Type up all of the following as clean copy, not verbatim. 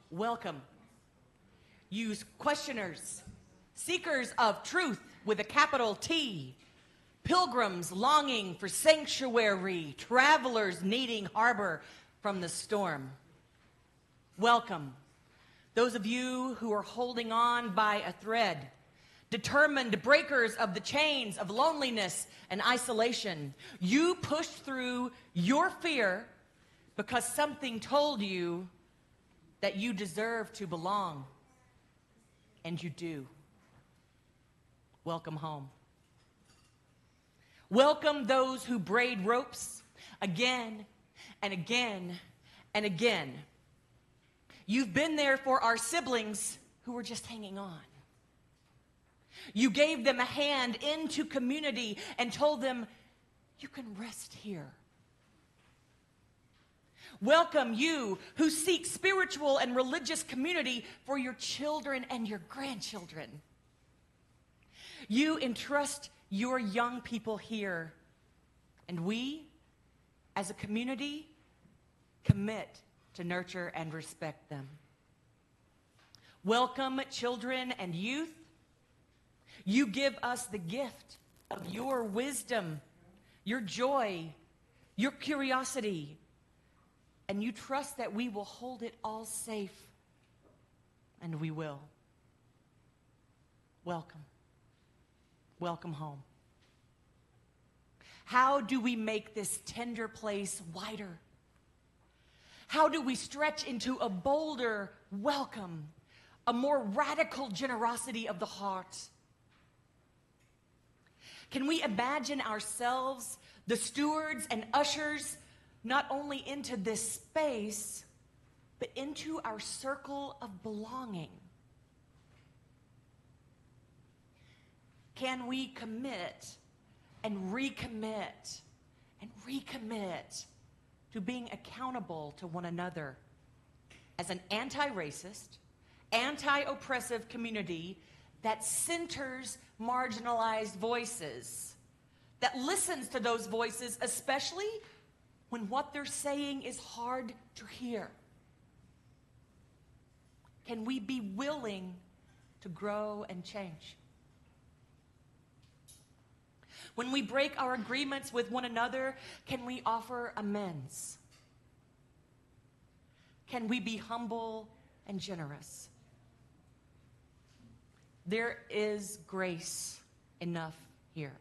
Welcome, you questioners, seekers of truth with a capital T, pilgrims longing for sanctuary, travelers needing harbor from the storm. Welcome, those of you who are holding on by a thread, determined breakers of the chains of loneliness and isolation. You pushed through your fear because something told you that you deserve to belong, and you do. Welcome home. Welcome those who braid ropes again and again and again. You've been there for our siblings who were just hanging on. You gave them a hand into community and told them, you can rest here. Welcome you who seek spiritual and religious community for your children and your grandchildren. You entrust your young people here, and we, as a community, commit to nurture and respect them. Welcome, children and youth. You give us the gift of your wisdom, your joy, your curiosity, and you trust that we will hold it all safe, and we will. Welcome. Welcome home. How do we make this tender place wider? How do we stretch into a bolder welcome, a more radical generosity of the heart? Can we imagine ourselves, the stewards and ushers, not only into this space, but into our circle of belonging? Can we commit and recommit and recommit to being accountable to one another as an anti-racist, anti-oppressive community that centers marginalized voices, that listens to those voices, especially when what they're saying is hard to hear. Can we be willing to grow and change? When we break our agreements with one another, can we offer amends? Can we be humble and generous? There is grace enough here.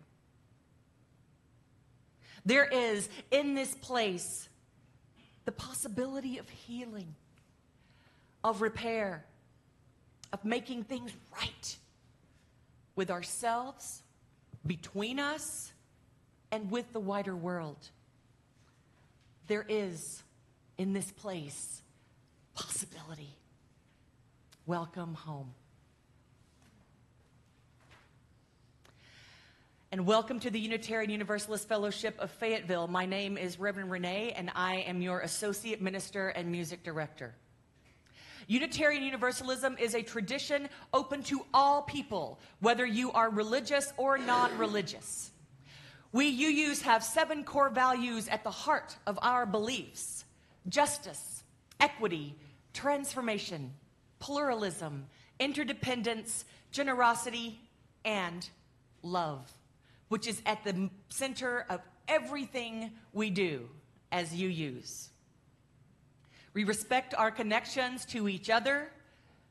There is, in this place, the possibility of healing, of repair, of making things right with ourselves, between us, and with the wider world. There is, in this place, possibility. Welcome home. And welcome to the Unitarian Universalist Fellowship of Fayetteville. My name is Reverend Renee, and I am your Associate Minister and Music Director. Unitarian Universalism is a tradition open to all people, whether you are religious or non-religious. We UUs have 7 core values at the heart of our beliefs: justice, equity, transformation, pluralism, interdependence, generosity, and love, which is at the center of everything we do as UUs. We respect our connections to each other,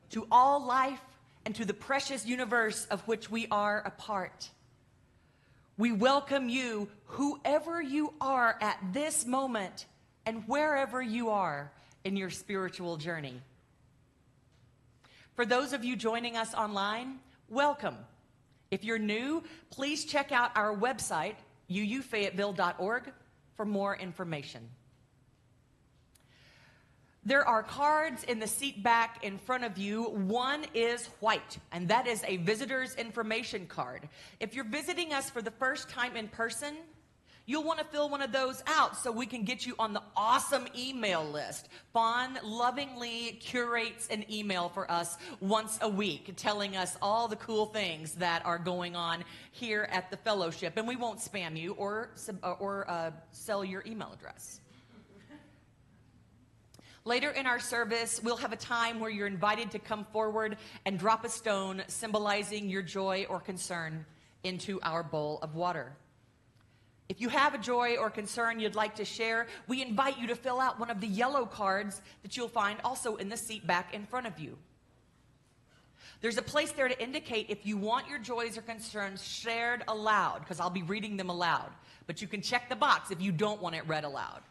to all life, and to the precious universe of which we are a part. We welcome you, whoever you are at this moment, and wherever you are in your spiritual journey. For those of you joining us online, welcome. If you're new, please check out our website, uufayetteville.org, for more information. There are cards in the seat back in front of you. One is white, and that is a visitor's information card. If you're visiting us for the first time in person, you'll want to fill one of those out so we can get you on the awesome email list. Fawn lovingly curates an email for us once a week, telling us all the cool things that are going on here at the fellowship. And we won't spam you or sell your email address. Later in our service, we'll have a time where you're invited to come forward and drop a stone symbolizing your joy or concern into our bowl of water. If you have a joy or concern you'd like to share, we invite you to fill out one of the yellow cards that you'll find also in the seat back in front of you. There's a place there to indicate if you want your joys or concerns shared aloud, because I'll be reading them aloud. But you can check the box if you don't want it read aloud.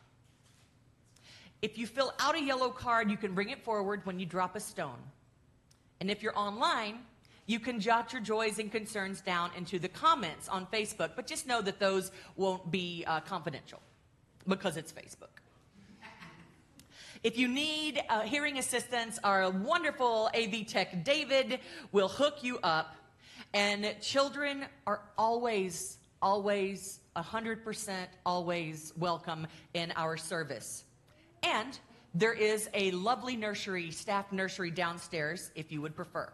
If you fill out a yellow card, you can bring it forward when you drop a stone. And if you're online, you can jot your joys and concerns down into the comments on Facebook, but just know that those won't be confidential because it's Facebook. If you need hearing assistance, our wonderful AV tech David will hook you up. And children are always 100% always welcome in our service. And there is a lovely nursery, staff nursery downstairs if you would prefer.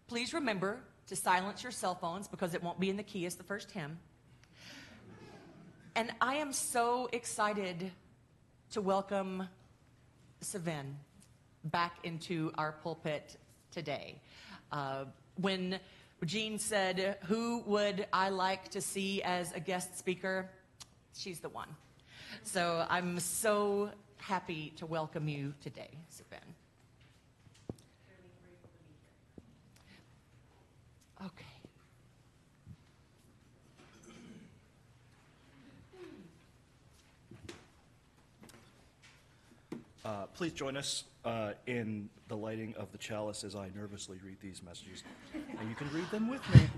Please remember to silence your cell phones because it won't be in the key as the first hymn. And I am so excited to welcome Sevin back into our pulpit today. When Jean said, "Who would I like to see as a guest speaker?" She's the one. So I'm so happy to welcome you today, Sevin. Okay. Please join us in the lighting of the chalice as I nervously read these messages. And you can read them with me.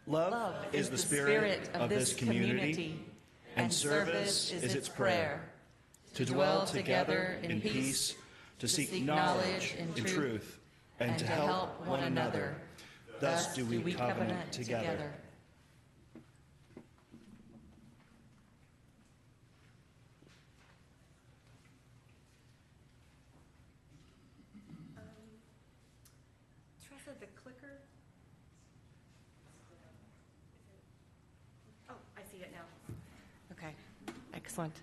Love is the spirit of this community, and service is its prayer. To dwell together in peace, to seek knowledge in truth, and to help one another. Thus do we covenant together. the clicker? Oh, I see it now. Okay, excellent.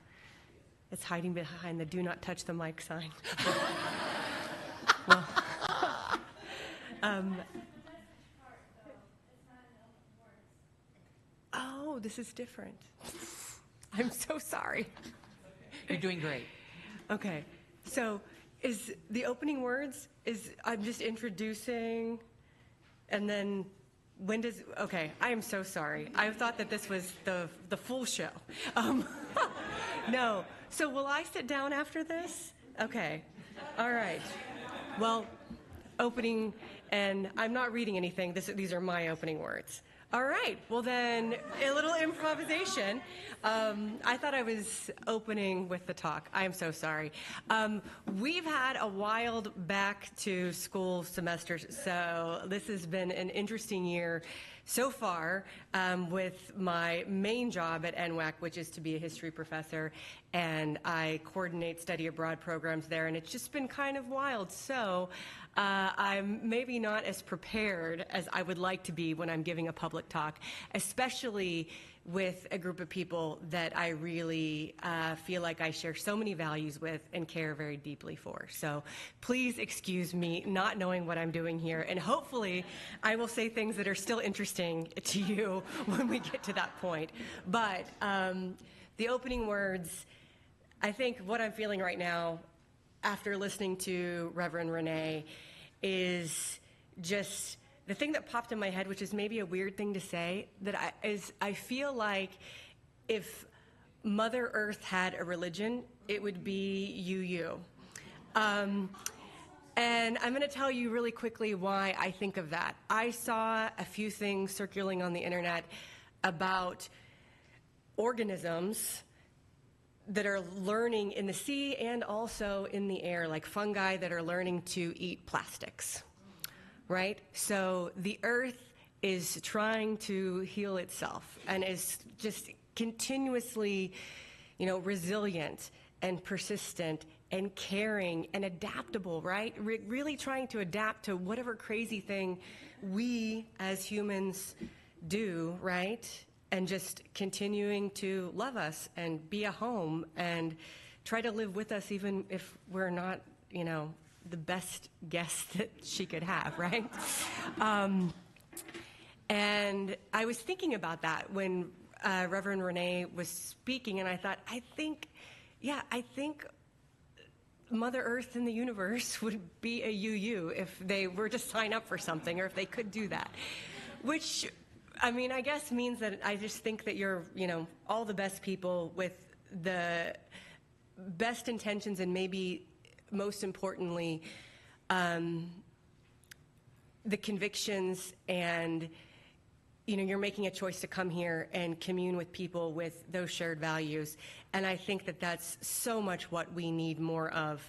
It's hiding behind the do not touch the mic sign. Well, oh, this is different. I'm so sorry. You're doing great. Okay, so is the opening words, I'm just introducing, and then when does, okay, I am so sorry. I thought that this was the full show. No, so will I sit down after this? Okay, all right. Well, opening, and I'm not reading anything. These are my opening words. All right, well then, a little improvisation. I thought I was opening with the talk. I am so sorry. We've had a wild back to school semester, so this has been an interesting year so far with my main job at NWAC, which is to be a history professor, and I coordinate study abroad programs there, and it's just been kind of wild. So I'm maybe not as prepared as I would like to be when I'm giving a public talk, especially with a group of people that I really feel like I share so many values with and care very deeply for. So please excuse me not knowing what I'm doing here, and hopefully I will say things that are still interesting to you when we get to that point. But the opening words, I think what I'm feeling right now after listening to Reverend Renee is just the thing that popped in my head, which is maybe a weird thing to say, that I feel like if Mother Earth had a religion, it would be UU. And I'm going to tell you really quickly why I think of that. I saw a few things circulating on the internet about organisms that are learning in the sea and also in the air, like fungi that are learning to eat plastics, right? So the earth is trying to heal itself and is just continuously, resilient and persistent and caring and adaptable, right? Really trying to adapt to whatever crazy thing we as humans do, right? And just continuing to love us and be a home and try to live with us even if we're not, the best guest that she could have, right? And I was thinking about that when Reverend Renee was speaking, and I thought, I think Mother Earth and the universe would be a UU if they were to sign up for something or if they could do that, which I guess means that I just think that you're, all the best people with the best intentions and maybe most importantly, the convictions and, you're making a choice to come here and commune with people with those shared values. And I think that that's so much what we need more of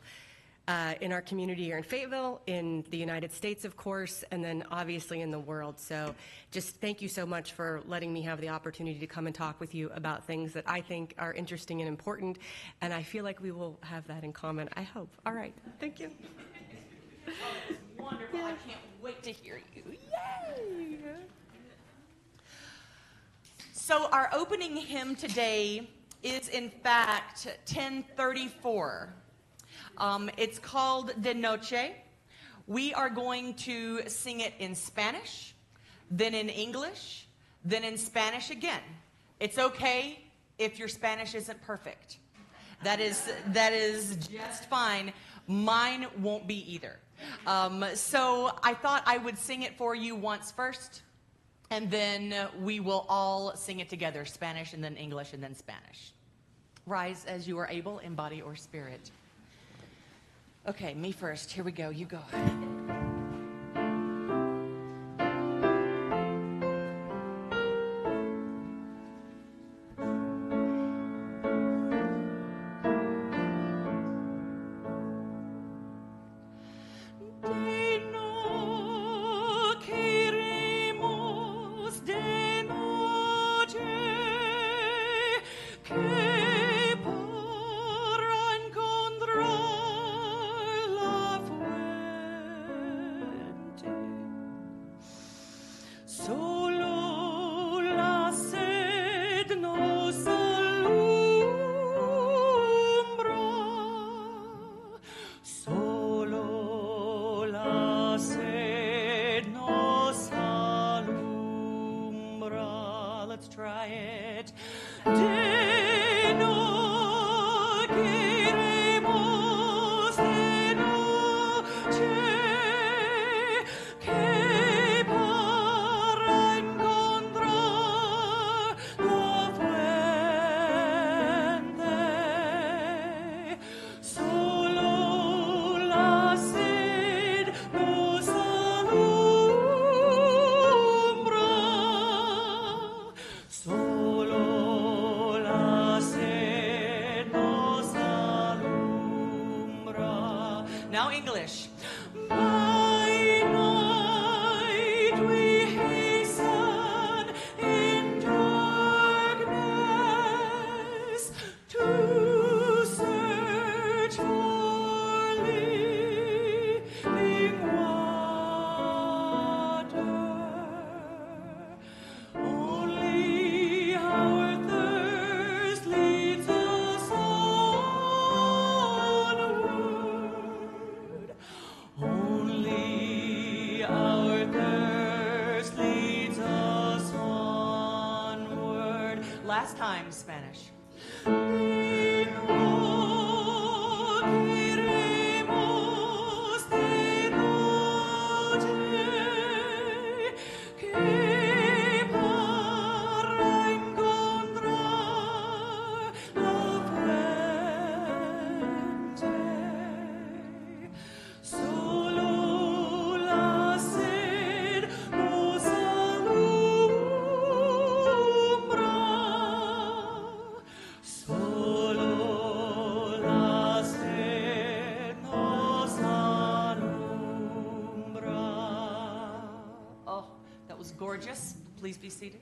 in our community here in Fayetteville, in the United States, of course, and then obviously in the world. So just thank you so much for letting me have the opportunity to come and talk with you about things that I think are interesting and important, and I feel like we will have that in common, I hope. All right, thank you. Oh, it's wonderful. Yeah. I can't wait to hear you. Yay! So our opening hymn today is, in fact, 1034. It's called De Noche. We are going to sing it in Spanish, then in English, then in Spanish again. It's okay if your Spanish isn't perfect. That is just fine. Mine won't be either. So I thought I would sing it for you once first, and then we will all sing it together, Spanish and then English and then Spanish. Rise as you are able in body or spirit. Okay, me first. Here we go. You go. Now English. By night we hasten in darkness to search for living water. Only our thirst leads us onward. Only our thirst leads us onward. Last time, Spanish. Gorgeous. Please be seated.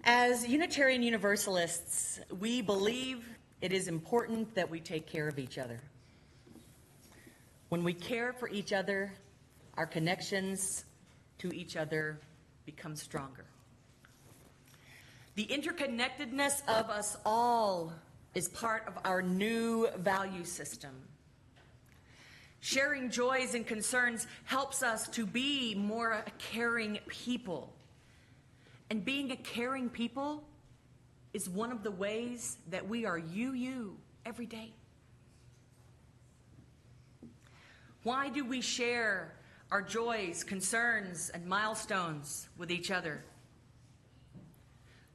As Unitarian Universalists, we believe it is important that we take care of each other. When we care for each other, our connections to each other become stronger. The interconnectedness of us all is part of our new value system. Sharing joys and concerns helps us to be more caring people. And being a caring people is one of the ways that we are you every day. Why do we share our joys, concerns, and milestones with each other?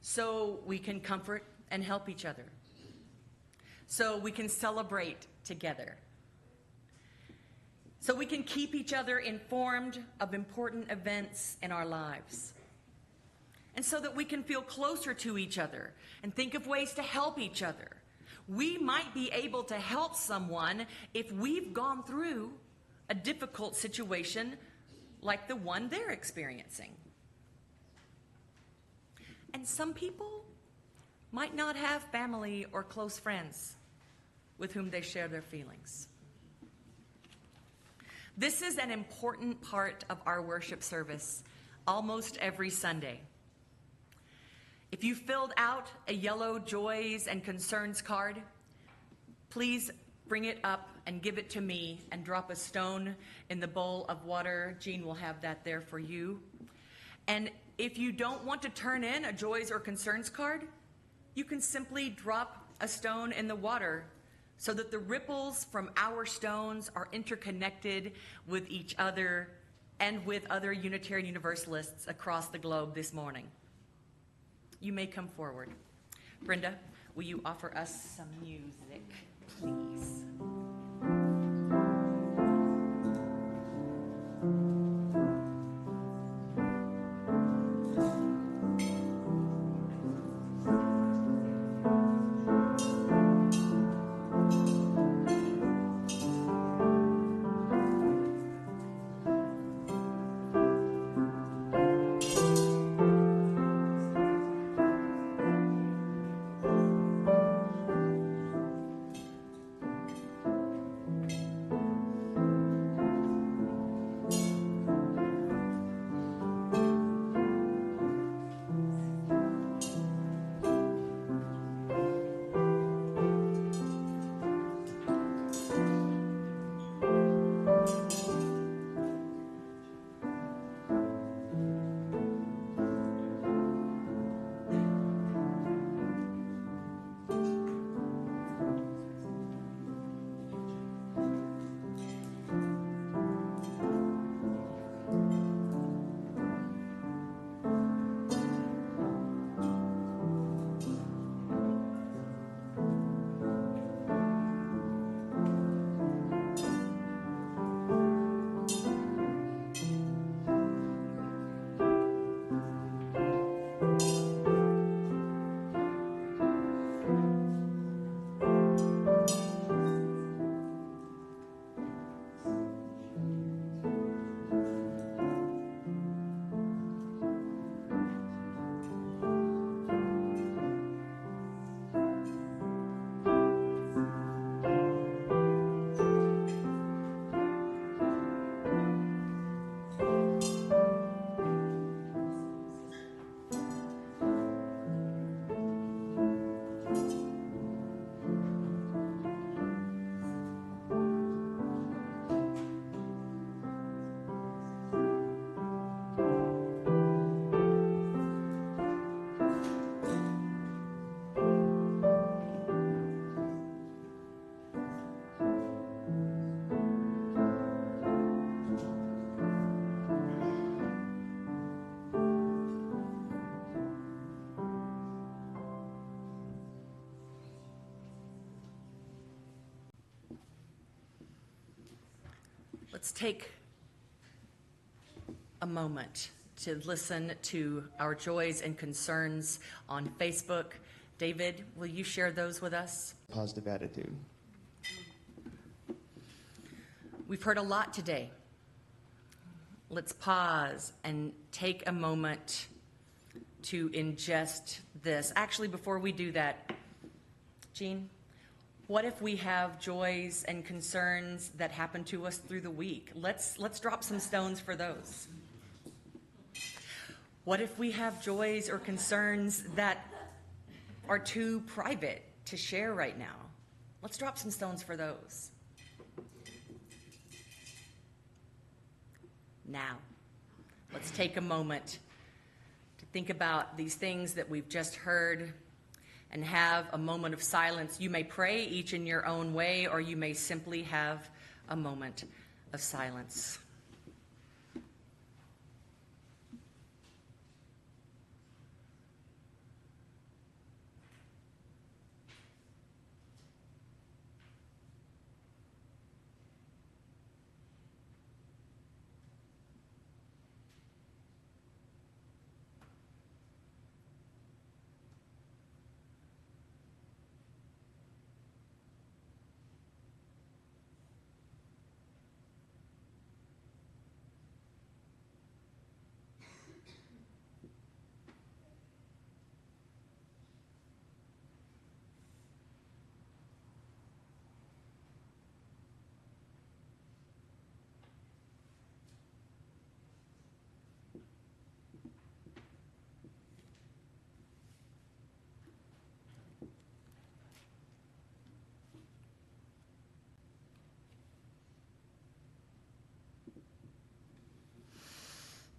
So we can comfort and help each other. So we can celebrate together. So we can keep each other informed of important events in our lives. And so that we can feel closer to each other and think of ways to help each other. We might be able to help someone if we've gone through a difficult situation like the one they're experiencing. And some people might not have family or close friends with whom they share their feelings. This is an important part of our worship service almost every Sunday. If you filled out a yellow joys and concerns card, please bring it up and give it to me and drop a stone in the bowl of water. Jean will have that there for you. And if you don't want to turn in a joys or concerns card, you can simply drop a stone in the water so that the ripples from our stones are interconnected with each other and with other Unitarian Universalists across the globe this morning. You may come forward. Brenda, will you offer us some music, please? Let's take a moment to listen to our joys and concerns on Facebook. David, will you share those with us? Positive attitude. We've heard a lot today. Let's pause and take a moment to ingest this. Actually, before we do that, Jean, what if we have joys and concerns that happen to us through the week? Let's drop some stones for those. What if we have joys or concerns that are too private to share right now? Let's drop some stones for those. Now, let's take a moment to think about these things that we've just heard and have a moment of silence. You may pray each in your own way, or you may simply have a moment of silence.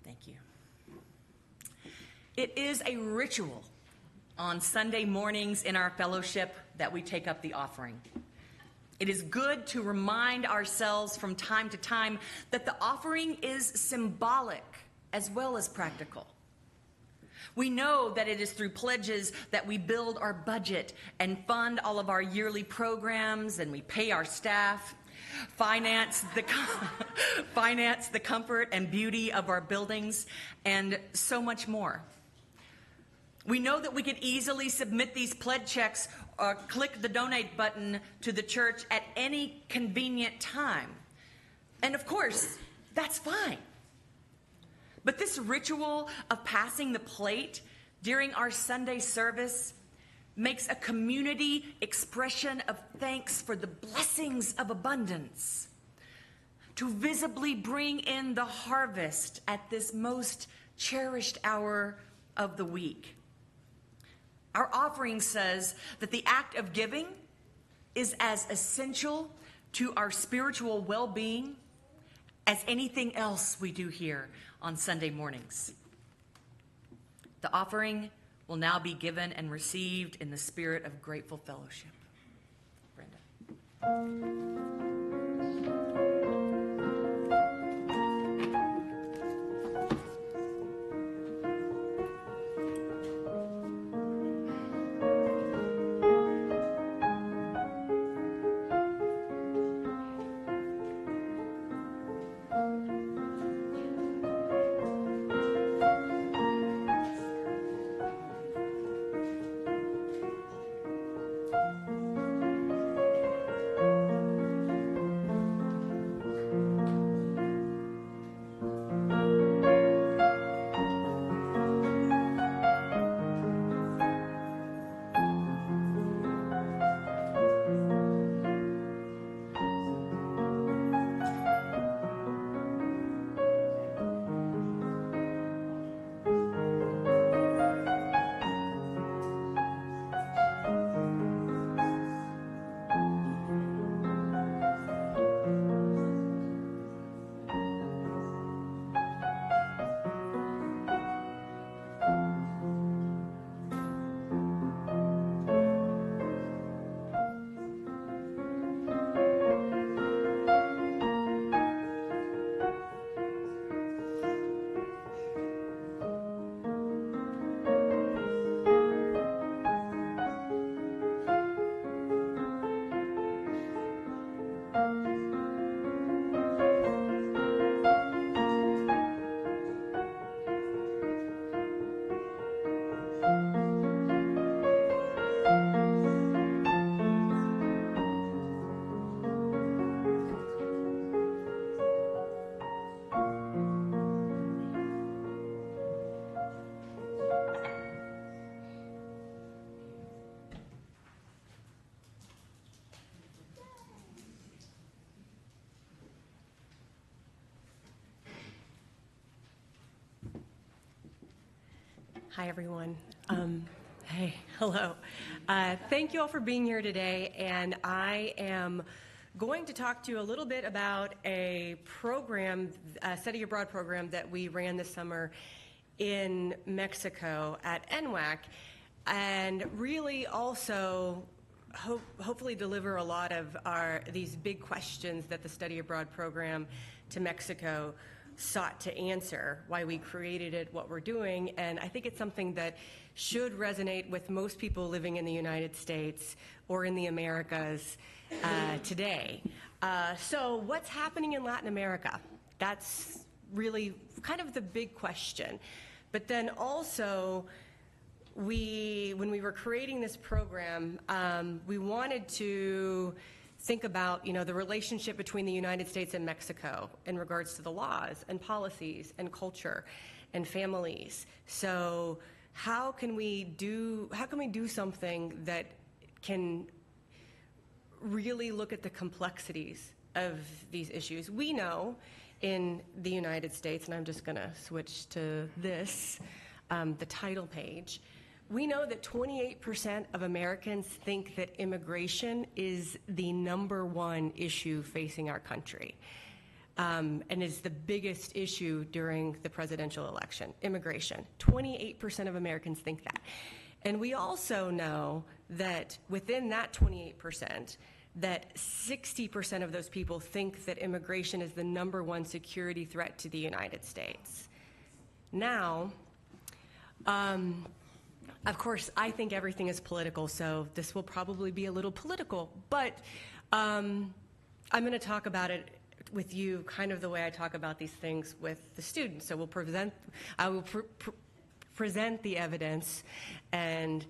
Thank you. It is a ritual on Sunday mornings in our fellowship that we take up the offering. It is good to remind ourselves from time to time that the offering is symbolic as well as practical. We know that it is through pledges that we build our budget and fund all of our yearly programs, and we pay our staff, finance the comfort and beauty of our buildings, and so much more. We know that we could easily submit these pledge checks or click the donate button to the church at any convenient time. And of course, that's fine. But this ritual of passing the plate during our Sunday service makes a community expression of thanks for the blessings of abundance, to visibly bring in the harvest at this most cherished hour of the week. Our offering says that the act of giving is as essential to our spiritual well-being as anything else we do here on Sunday mornings. The offering will now be given and received in the spirit of grateful fellowship. Brenda. Hi, everyone. Hey, hello. Thank you all for being here today, and I am going to talk to you a little bit about a program, a study abroad program that we ran this summer in Mexico at NWAC, and really also hopefully deliver a lot of these big questions that the study abroad program to Mexico sought to answer, why we created it, what we're doing, and I think it's something that should resonate with most people living in the United States or in the Americas today. So what's happening in Latin America? That's really kind of the big question. But then also, when we were creating this program, we wanted to think about, the relationship between the United States and Mexico in regards to the laws and policies and culture and families. So how can we do something that can really look at the complexities of these issues? We know in the United States, and I'm just going to switch to this, the title page. We know that 28% of Americans think that immigration is the #1 issue facing our country, and is the biggest issue during the presidential election, immigration. 28% of Americans think that. And we also know that within that 28%, that 60% of those people think that immigration is the #1 security threat to the United States. Now, of course, I think everything is political, so this will probably be a little political, but I'm going to talk about it with you kind of the way I talk about these things with the students. So I will present the evidence, and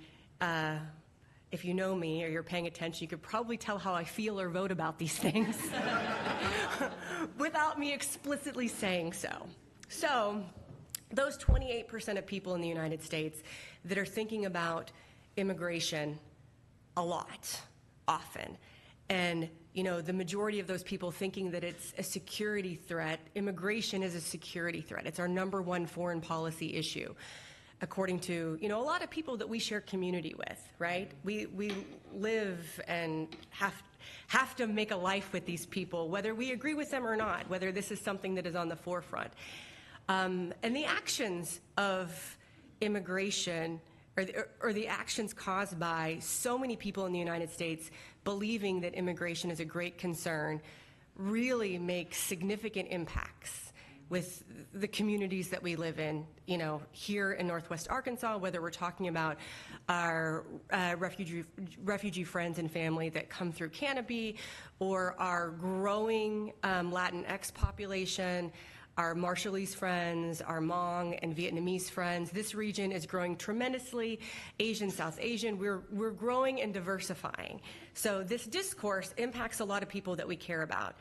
if you know me or you're paying attention, you could probably tell how I feel or vote about these things without me explicitly saying so. So those 28% of people in the United States that are thinking about immigration a lot, often, and the majority of those people thinking that it's a security threat, immigration is a security threat. It's our #1 foreign policy issue, according to a lot of people that we share community with, right? We live and have to make a life with these people, whether we agree with them or not, whether this is something that is on the forefront. And the actions of immigration, or the actions caused by so many people in the United States believing that immigration is a great concern, really make significant impacts with the communities that we live in, here in Northwest Arkansas, whether we're talking about our refugee friends and family that come through Canopy, or our growing Latinx population, our Marshallese friends, our Hmong and Vietnamese friends. This region is growing tremendously. Asian, South Asian, we're growing and diversifying. So this discourse impacts a lot of people that we care about.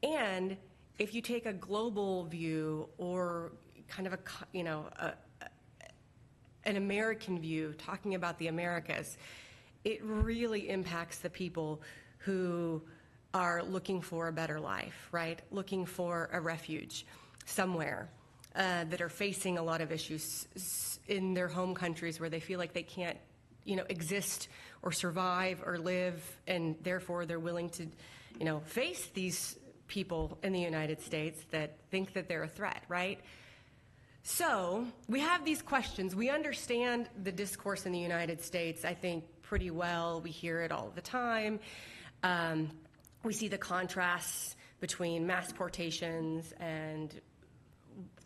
And if you take a global view, or kind of an American view, talking about the Americas, it really impacts the people who are looking for a better life, right? Looking for a refuge somewhere, that are facing a lot of issues in their home countries where they feel like they can't, exist or survive or live, and therefore they're willing to, face these people in the United States that think that they're a threat, right? So we have these questions. We understand the discourse in the United States, I think, pretty well. We hear it all the time. We see the contrasts between mass deportations and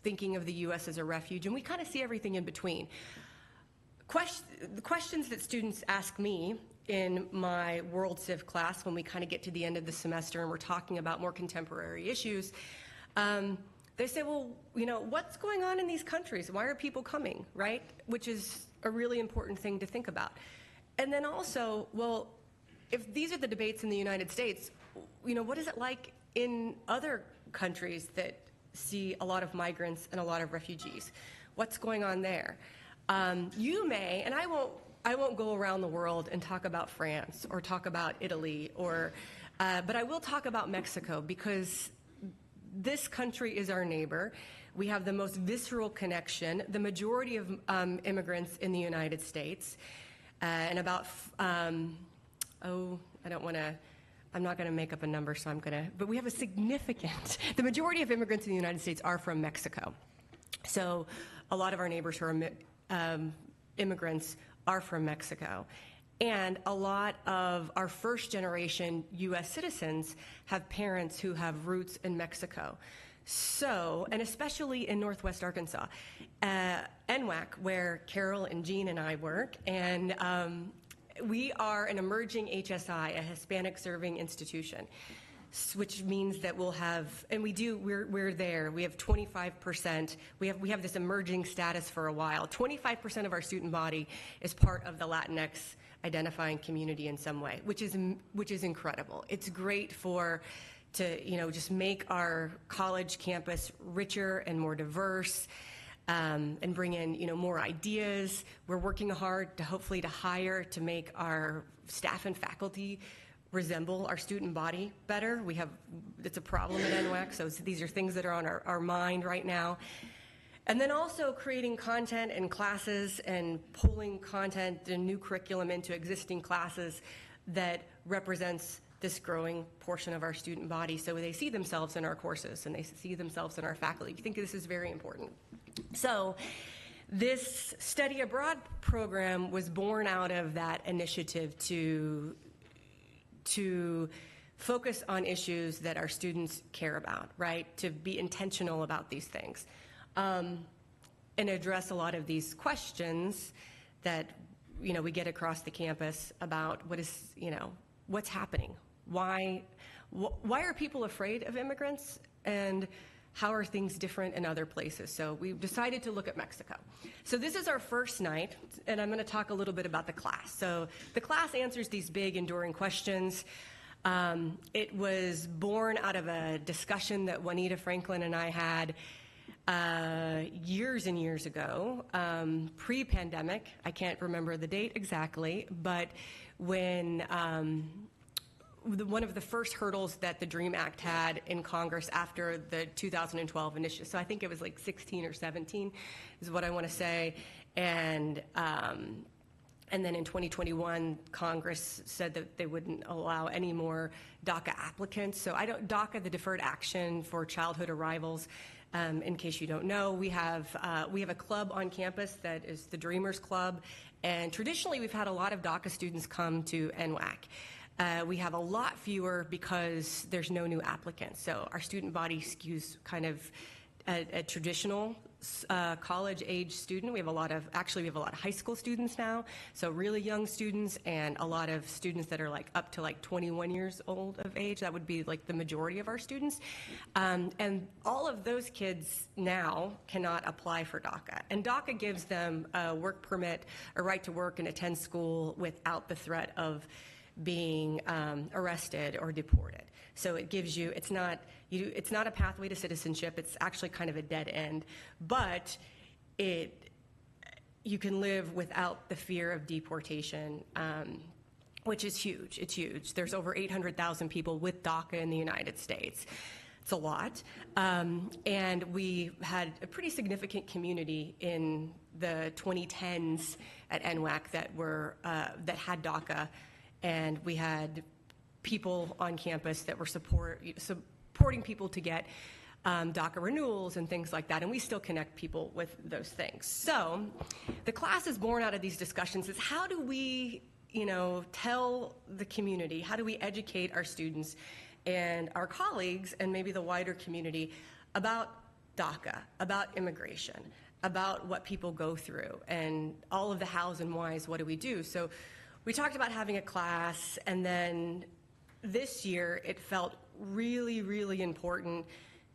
thinking of the U.S. as a refuge, and we kind of see everything in between. The questions that students ask me in my World Civ class, when we kind of get to the end of the semester and we're talking about more contemporary issues, they say, well, what's going on in these countries? Why are people coming, right? Which is a really important thing to think about. And then also, well, if these are the debates in the United States, what is it like in other countries that see a lot of migrants and a lot of refugees? What's going on there? You may, and I won't go around the world and talk about France or talk about Italy, but I will talk about Mexico, because this country is our neighbor. We have the most visceral connection. The majority of immigrants in the United States, and about, I'm not going to make up a number, so but we have a significant, the majority of immigrants in the United States are from Mexico. So a lot of our neighbors who are immigrants are from Mexico. And a lot of our first generation U.S. citizens have parents who have roots in Mexico. So, and especially in Northwest Arkansas, NWAC, where Carol and Jean and I work, and we are an emerging HSI, a Hispanic serving institution, which means that we'll have, and we're there. We have 25%. We have this emerging status for a while. 25% of our student body is part of the Latinx identifying community in some way, which is incredible. It's great to just make our college campus richer and more diverse, and bring in more ideas. We're working hard to hopefully hire to make our staff and faculty resemble our student body better. It's a problem at NWAC, so these are things that are on our mind right now. And then also creating content in classes and pulling content and new curriculum into existing classes that represents this growing portion of our student body, so they see themselves in our courses and they see themselves in our faculty. I think this is very important. So this study abroad program was born out of that initiative to focus on issues that our students care about, right? To be intentional about these things. And address a lot of these questions that, we get across the campus about what's happening. Why are people afraid of immigrants, and how are things different in other places? So we've decided to look at Mexico. So this is our first night, and I'm going to talk a little bit about the class. So the class answers these big, enduring questions. It was born out of a discussion that Juanita Franklin and I had years and years ago, pre-pandemic. I can't remember the date exactly, but when one of the first hurdles that the DREAM Act had in Congress after the 2012 initiative, so I think it was like 16 or 17 is what I want to say, and then in 2021, Congress said that they wouldn't allow any more DACA applicants. So DACA, the Deferred Action for Childhood Arrivals. In case you don't know, we have a club on campus that is the Dreamers Club, and traditionally we've had a lot of DACA students come to NWAC. We have a lot fewer because there's no new applicants. So our student body skews kind of a traditional college-age student. We have a lot of high school students now, so really young students, and a lot of students that are up to 21 years old of age. That would be the majority of our students. And all of those kids now cannot apply for DACA. And DACA gives them a work permit, a right to work and attend school without the threat of being arrested or deported. So it gives you, it's not a pathway to citizenship. It's actually kind of a dead end, but you can live without the fear of deportation, which is huge. It's huge. There's over 800,000 people with DACA in the United States. It's a lot. And we had a pretty significant community in the 2010s at NWAC that had DACA, and we had people on campus that were supporting people to get DACA renewals and things like that, and we still connect people with those things. So the class is born out of these discussions is how do we, tell the community, how do we educate our students and our colleagues and maybe the wider community about DACA, about immigration, about what people go through, and all of the hows and whys, what do we do? So we talked about having a class, and then this year it felt really, really important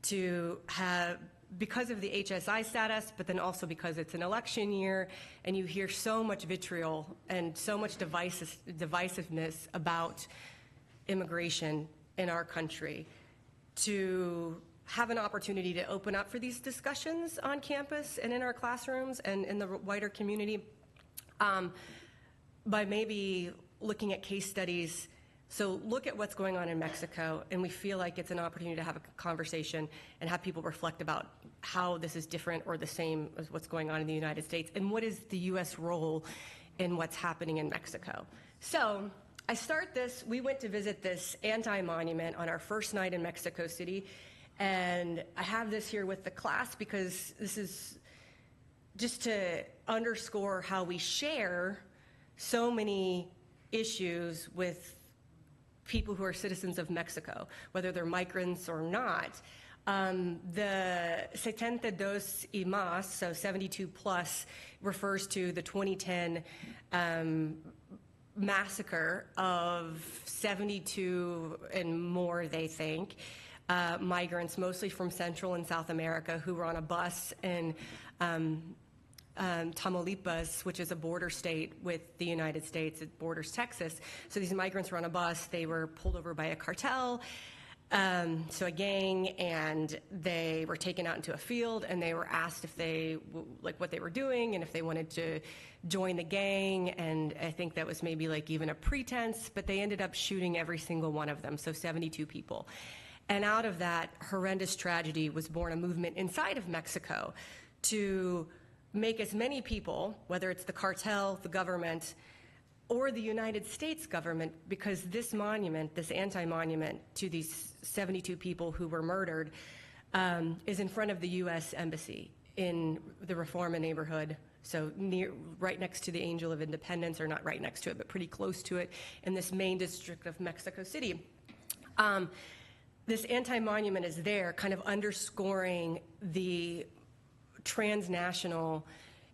to have, because of the HSI status, but then also because it's an election year and you hear so much vitriol and so much divisiveness about immigration in our country, to have an opportunity to open up for these discussions on campus and in our classrooms and in the wider community, by maybe looking at case studies. So look at what's going on in Mexico, and we feel like it's an opportunity to have a conversation and have people reflect about how this is different or the same as what's going on in the United States, and what is the U.S. role in what's happening in Mexico. So I start this, we went to visit this anti-monument on our first night in Mexico City, and I have this here with the class because this is just to underscore how we share so many issues with people who are citizens of Mexico, whether they're migrants or not. The 72 y más, so 72 plus, refers to the 2010 massacre of 72 and more, they think, migrants, mostly from Central and South America, who were on a bus in Tamaulipas, which is a border state with the United States. It borders Texas. So these migrants were on a bus. They were pulled over by a cartel, so a gang, and they were taken out into a field, and they were asked if they, like, what they were doing and if they wanted to join the gang, and I think that was maybe like even a pretense, but they ended up shooting every single one of them, so 72 people. And out of that horrendous tragedy was born a movement inside of Mexico to make as many people, whether it's the cartel, the government, or the United States government, because this monument, this anti-monument to these 72 people who were murdered, is in front of the U.S. Embassy in the Reforma neighborhood, so right next to the Angel of Independence, or not right next to it, but pretty close to it, in this main district of Mexico City. This anti-monument is there, kind of underscoring the transnational,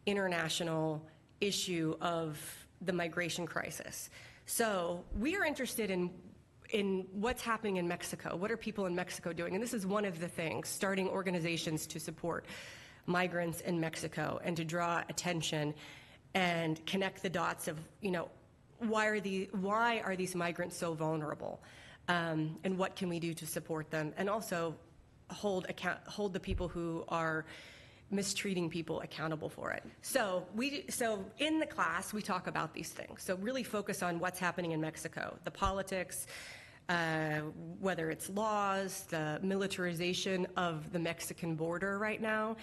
international issue of the migration crisis. So we are interested in what's happening in Mexico. What are people in Mexico doing? And this is one of the things, starting organizations to support migrants in Mexico and to draw attention and connect the dots of, you know, why are these migrants so vulnerable? And what can we do to support them? And also hold the people who are mistreating people accountable for it. So in the class, we talk about these things. So really focus on what's happening in Mexico, the politics, whether it's laws, the militarization of the Mexican border right now.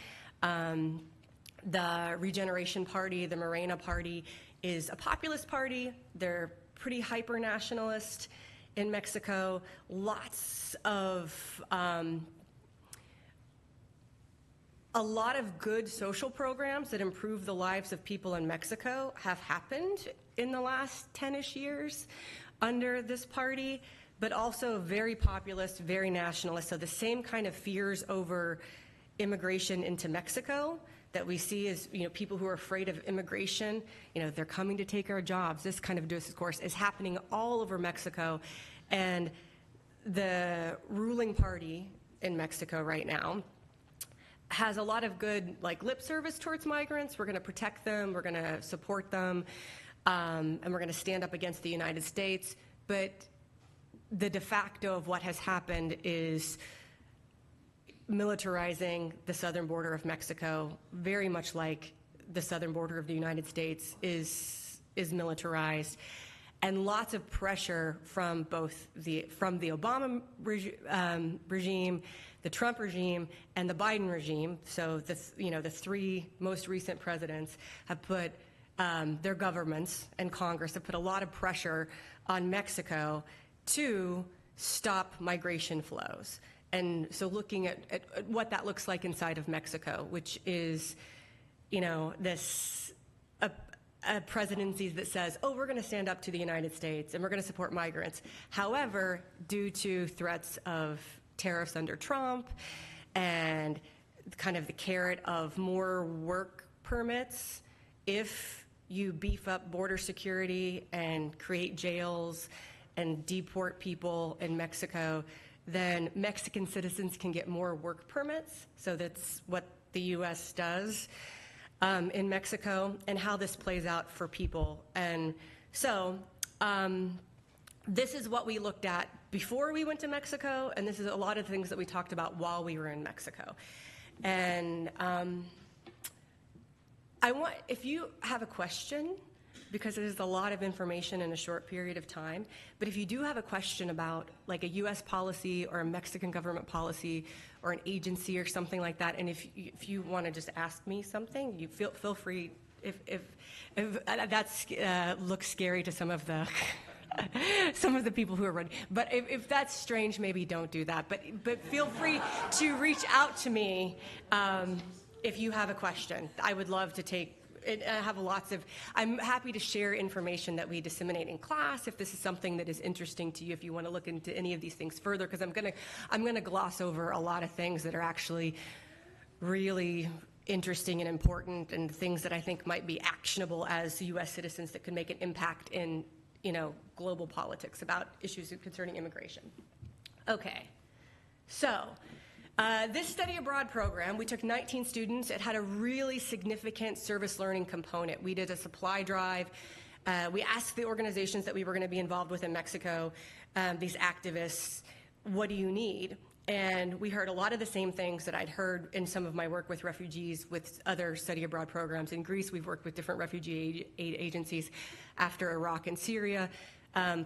The Regeneration Party, the Morena Party, is a populist party. They're pretty hyper-nationalist in Mexico. Lots of a lot of good social programs that improve the lives of people in Mexico have happened in the last 10-ish years under this party, but also very populist, very nationalist. So the same kind of fears over immigration into Mexico that we see as, you know, people who are afraid of immigration, you know, they're coming to take our jobs, this kind of discourse is happening all over Mexico. And the ruling party in Mexico right now has a lot of good, like, lip service towards migrants. We're going to protect them, we're going to support them, and we're going to stand up against the United States. But the de facto of what has happened is militarizing the southern border of Mexico, very much like the southern border of the United States is militarized, and lots of pressure from both the Obama regime, the Trump regime, and the Biden regime. So the three most recent presidents have put their governments and Congress have put a lot of pressure on Mexico to stop migration flows. And so looking at what that looks like inside of Mexico, which is, you know, this a presidency that says, oh, we're going to stand up to the United States and we're going to support migrants. However, due to threats of tariffs under Trump and kind of the carrot of more work permits, if you beef up border security and create jails and deport people in Mexico, then Mexican citizens can get more work permits. So that's what the U.S. does in Mexico, and how this plays out for people. And so this is what we looked at before we went to Mexico, and this is a lot of things that we talked about while we were in Mexico. And if you have a question, because it is a lot of information in a short period of time. But if you do have a question about like a U.S. policy or a Mexican government policy or an agency or something like that, and if you want to just ask me something, you feel free. If that looks scary to some of the some of the people who are running, but if that's strange, maybe don't do that. But feel free to reach out to me if you have a question. I would love to take. I'm happy to share information that we disseminate in class if this is something that is interesting to you, if you want to look into any of these things further, because I'm gonna gloss over a lot of things that are actually really interesting and important, and things that I think might be actionable as U.S. citizens that could make an impact in, global politics about issues concerning immigration. Okay, so this study abroad program, we took 19 students. It had a really significant service learning component. We did a supply drive. We asked the organizations that we were going to be involved with in Mexico, these activists, what do you need? And we heard a lot of the same things that I'd heard in some of my work with refugees, with other study abroad programs. In Greece, we've worked with different refugee aid agencies after Iraq and Syria,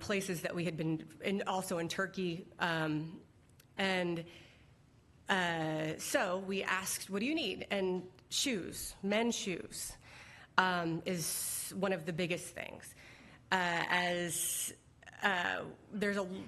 places that we had been, and also in Turkey. So we asked, what do you need? And shoes, men's shoes, is one of the biggest things.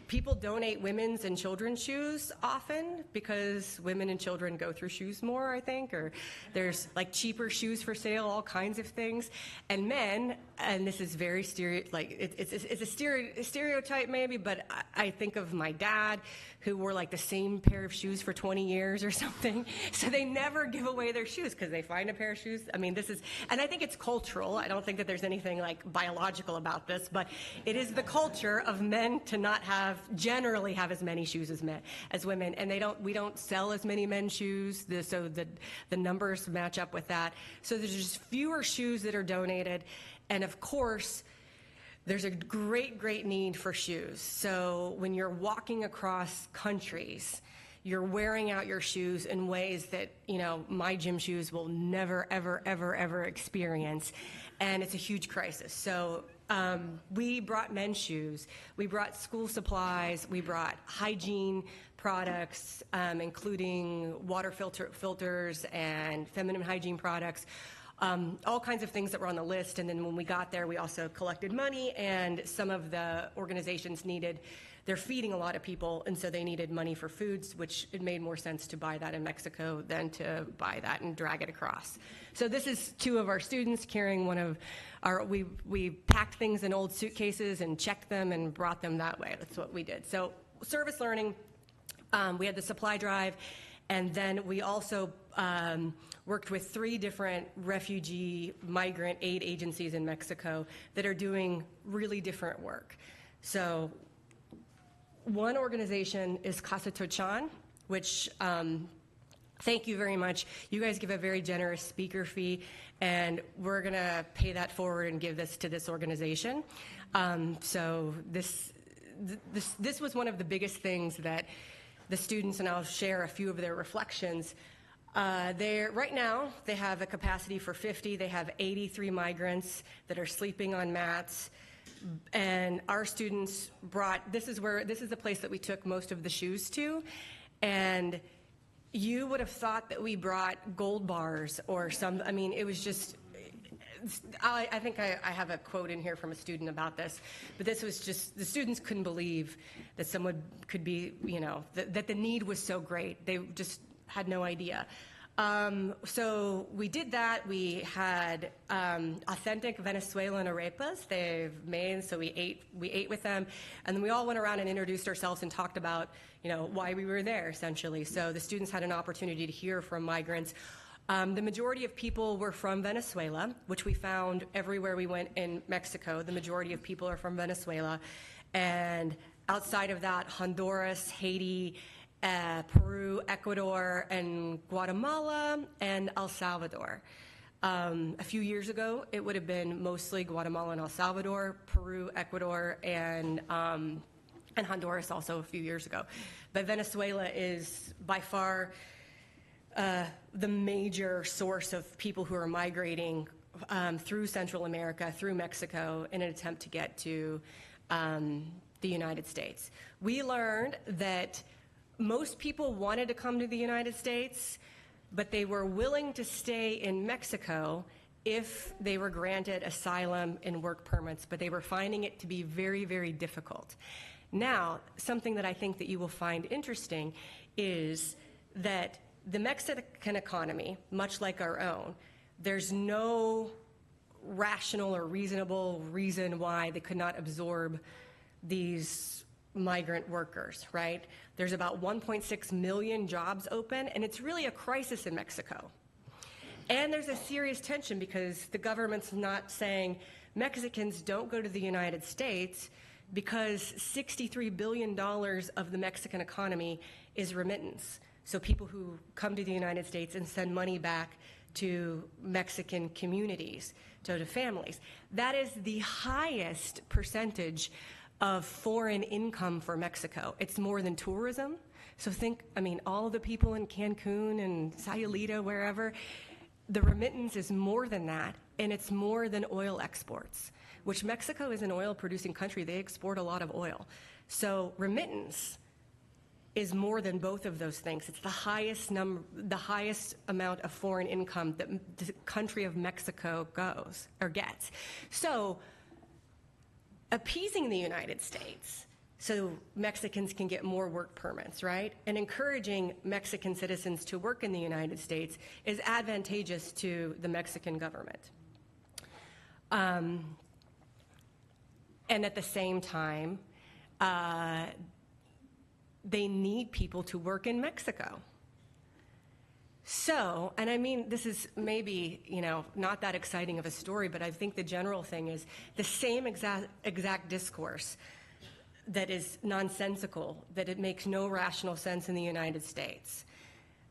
People donate women's and children's shoes often because women and children go through shoes more, I think, or there's like cheaper shoes for sale, all kinds of things. And men, and this is very it's a stereotype maybe, but I think of my dad who wore like the same pair of shoes for 20 years or something. So they never give away their shoes because they find a pair of shoes. I mean, and I think it's cultural. I don't think that there's anything like biological about this, but it is the culture of men to not generally have as many shoes as women, and we don't sell as many men's shoes, so the numbers match up with that. So there's just fewer shoes that are donated, and of course, there's a great need for shoes. So when you're walking across countries, you're wearing out your shoes in ways that, my gym shoes will never, ever experience. And it's a huge crisis. So we brought men's shoes. We brought school supplies. We brought hygiene products, including water filters and feminine hygiene products. All kinds of things that were on the list. And then when we got there, we also collected money, and some of the organizations they're feeding a lot of people, and so they needed money for foods, which it made more sense to buy that in Mexico than to buy that and drag it across. So this is two of our students carrying one of we packed things in old suitcases and checked them and brought them that way. That's what we did. So service learning, we had the supply drive, and then we also worked with 3 different refugee migrant aid agencies in Mexico that are doing really different work. So one organization is Casa Tochan, which thank you very much. You guys give a very generous speaker fee, and we're going to pay that forward and give this to this organization. So this was one of the biggest things that the students, and I'll share a few of their reflections. Right now, they have a capacity for 50. They have 83 migrants that are sleeping on mats. And our students this is the place that we took most of the shoes to. And you would have thought that we brought gold bars or it was just, I think I have a quote in here from a student about this, but this was just, the students couldn't believe that someone could be, that the need was so great. They just had no idea. So we did that. We had authentic Venezuelan arepas they've made, so we ate with them, and then we all went around and introduced ourselves and talked about why we were there, essentially. So the students had an opportunity to hear from migrants. The majority of people were from Venezuela, which we found everywhere we went in Mexico. The majority of people are from Venezuela, and outside of that, Honduras, Haiti, Peru, Ecuador, and Guatemala, and El Salvador. A few years ago, it would have been mostly Guatemala and El Salvador, Peru, Ecuador, and Honduras also a few years ago. But Venezuela is by far the major source of people who are migrating through Central America, through Mexico, in an attempt to get to the United States. We learned that most people wanted to come to the United States, but they were willing to stay in Mexico if they were granted asylum and work permits, but they were finding it to be very, very difficult. Now, something that I think that you will find interesting is that the Mexican economy, much like our own, there's no rational or reasonable reason why they could not absorb these migrant workers, right? There's about 1.6 million jobs open, and it's really a crisis in Mexico. And there's a serious tension because the government's not saying Mexicans don't go to the United States because $63 billion of the Mexican economy is remittance. So people who come to the United States and send money back to Mexican communities, to families. That is the highest percentage of foreign income for Mexico. It's more than tourism. So think, I mean, all the people in Cancun and Sayulita, wherever, the remittance is more than that, and it's more than oil exports, which Mexico is an oil-producing country. They export a lot of oil. So remittance is more than both of those things. It's the highest amount of foreign income that the country of Mexico goes or gets. So appeasing the United States so Mexicans can get more work permits, right? And encouraging Mexican citizens to work in the United States is advantageous to the Mexican government. And at the same time, they need people to work in Mexico. So, and I mean, this is maybe, not that exciting of a story, but I think the general thing is the same exact discourse that is nonsensical, that it makes no rational sense in the United States.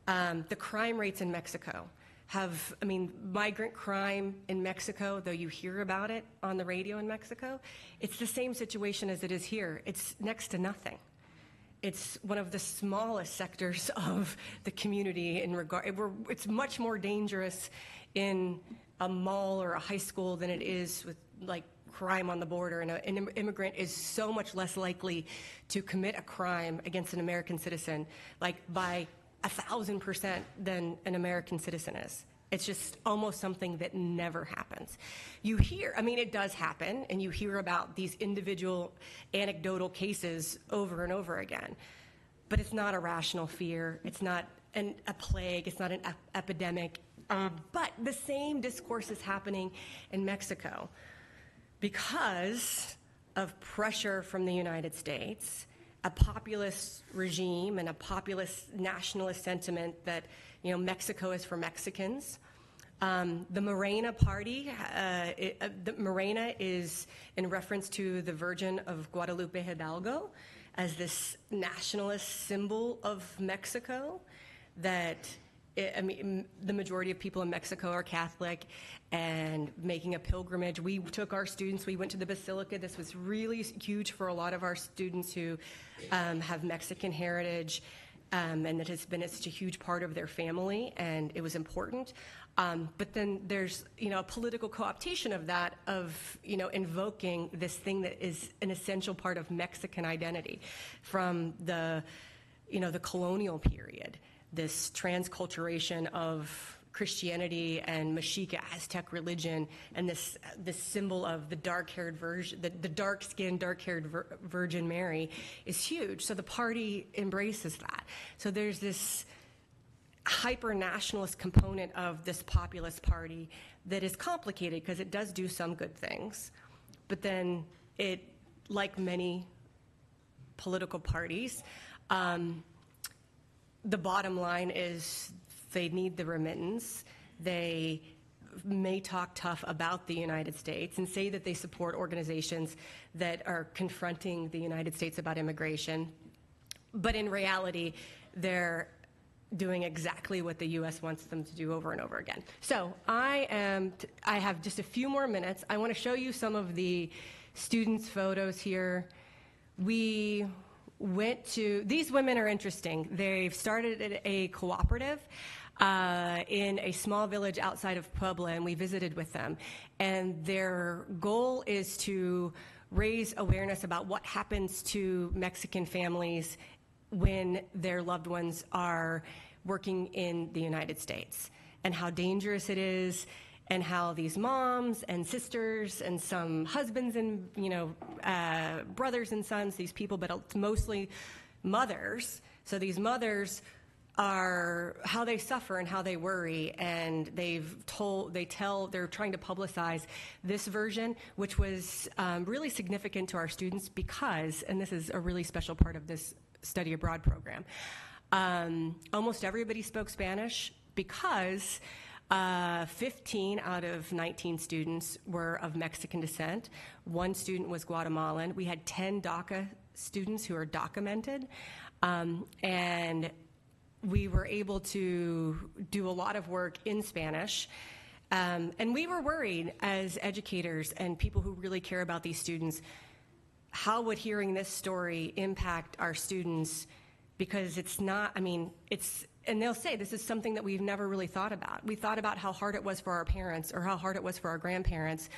The crime rates in Mexico migrant crime in Mexico, though you hear about it on the radio in Mexico, it's the same situation as it is here. It's next to nothing. It's one of the smallest sectors of the community it's much more dangerous in a mall or a high school than it is with crime on the border, and an immigrant is so much less likely to commit a crime against an American citizen, by 1,000% than an American citizen is. It's just almost something that never happens. You hear, it does happen, and you hear about these individual anecdotal cases over and over again, but it's not a rational fear. It's not a plague. It's not an epidemic. But the same discourse is happening in Mexico because of pressure from the United States, a populist regime and a populist nationalist sentiment that Mexico is for Mexicans. The Morena party, the Morena is in reference to the Virgin of Guadalupe Hidalgo as this nationalist symbol of Mexico that the majority of people in Mexico are Catholic and making a pilgrimage. We took our students, we went to the Basilica. This was really huge for a lot of our students who have Mexican heritage, and that has been such a huge part of their family, and it was important. But then there's, a political co-optation of that, of, invoking this thing that is an essential part of Mexican identity from the colonial period. This transculturation of Christianity and Mexica Aztec religion, and this symbol of the dark-haired Virgin, the dark-skinned, dark-haired Virgin Mary is huge. So the party embraces that. So there's this hyper-nationalist component of this populist party that is complicated because it does do some good things, but then it, like many political parties, the bottom line is they need the remittance. They may talk tough about the United States and say that they support organizations that are confronting the United States about immigration, but in reality, they're doing exactly what the U.S. wants them to do over and over again. So I have just a few more minutes. I want to show you some of the students' photos here. These women are interesting. They've started a cooperative in a small village outside of Puebla, and we visited with them. And their goal is to raise awareness about what happens to Mexican families when their loved ones are working in the United States, and how dangerous it is, and how these moms and sisters and some husbands and brothers and sons, these people, but it's mostly mothers. So these mothers are how they suffer and how they worry, and they're trying to publicize this version, which was really significant to our students because, and this is a really special part of this study abroad program, almost everybody spoke Spanish because 15 out of 19 students were of Mexican descent. One student was Guatemalan. We had 10 DACA students who are documented, and we were able to do a lot of work in Spanish. And we were worried as educators and people who really care about these students, how would hearing this story impact our students? Because it's not, and they'll say this is something that we've never really thought about. We thought about how hard it was for our parents or how hard it was for our grandparents,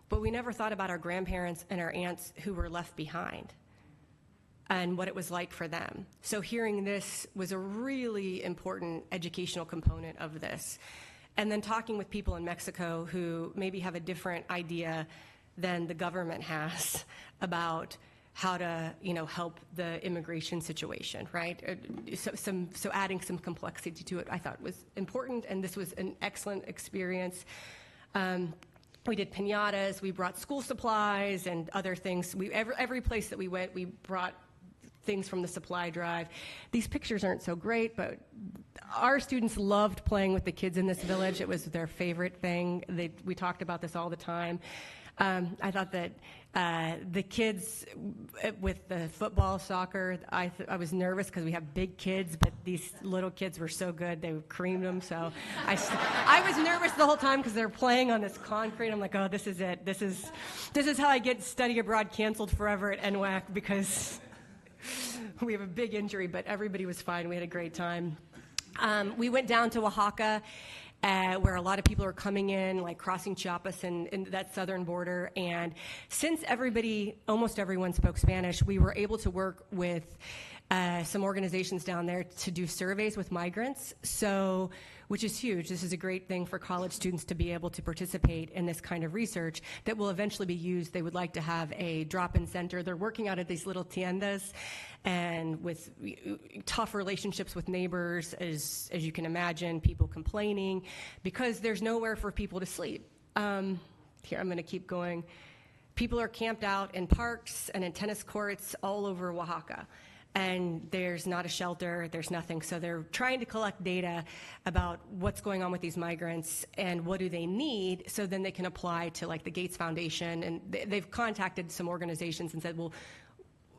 but we never thought about our grandparents and our aunts who were left behind and what it was like for them. So hearing this was a really important educational component of this. And then talking with people in Mexico who maybe have a different idea than the government has about how to, help the immigration situation, right? So adding some complexity to it, I thought was important, and this was an excellent experience. We did piñatas, we brought school supplies and other things. Every place that we went, we brought things from the supply drive. These pictures aren't so great, but our students loved playing with the kids in this village. It was their favorite thing. We talked about this all the time. I thought that the kids with the football, soccer, I was nervous because we have big kids, but these little kids were so good. They creamed them. So I was nervous the whole time because they're playing on this concrete. I'm like, oh, this is it. This is how I get study abroad canceled forever at NWAC because we have a big injury, but everybody was fine. We had a great time. We went down to Oaxaca, where a lot of people are coming in, like crossing Chiapas and that southern border. And since almost everyone spoke Spanish, we were able to work with some organizations down there to do surveys with migrants, which is huge. This is a great thing for college students to be able to participate in this kind of research that will eventually be used. They would like to have a drop-in center. They're working out at these little tiendas and with tough relationships with neighbors, as you can imagine, people complaining because there's nowhere for people to sleep. Here, I'm going to keep going. People are camped out in parks and in tennis courts all over Oaxaca. And there's not a shelter, there's nothing. So they're trying to collect data about what's going on with these migrants and what do they need, so then they can apply to like the Gates Foundation. And they've contacted some organizations and said, well,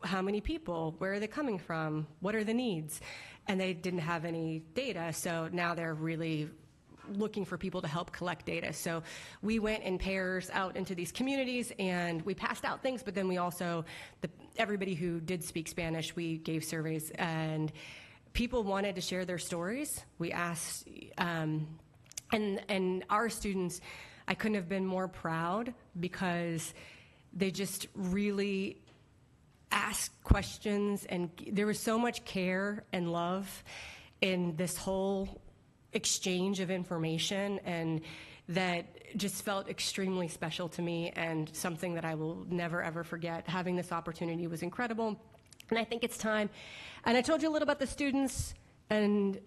how many people? Where are they coming from? What are the needs? And they didn't have any data, so now they're really looking for people to help collect data. So we went in pairs out into these communities and we passed out things, but then we also, everybody who did speak Spanish, we gave surveys and people wanted to share their stories. We asked, and our students, I couldn't have been more proud because they just really asked questions, and there was so much care and love in this whole exchange of information, and that just felt extremely special to me and something that I will never ever forget. Having this opportunity was incredible, and I think it's time. And I told you a little about the students, and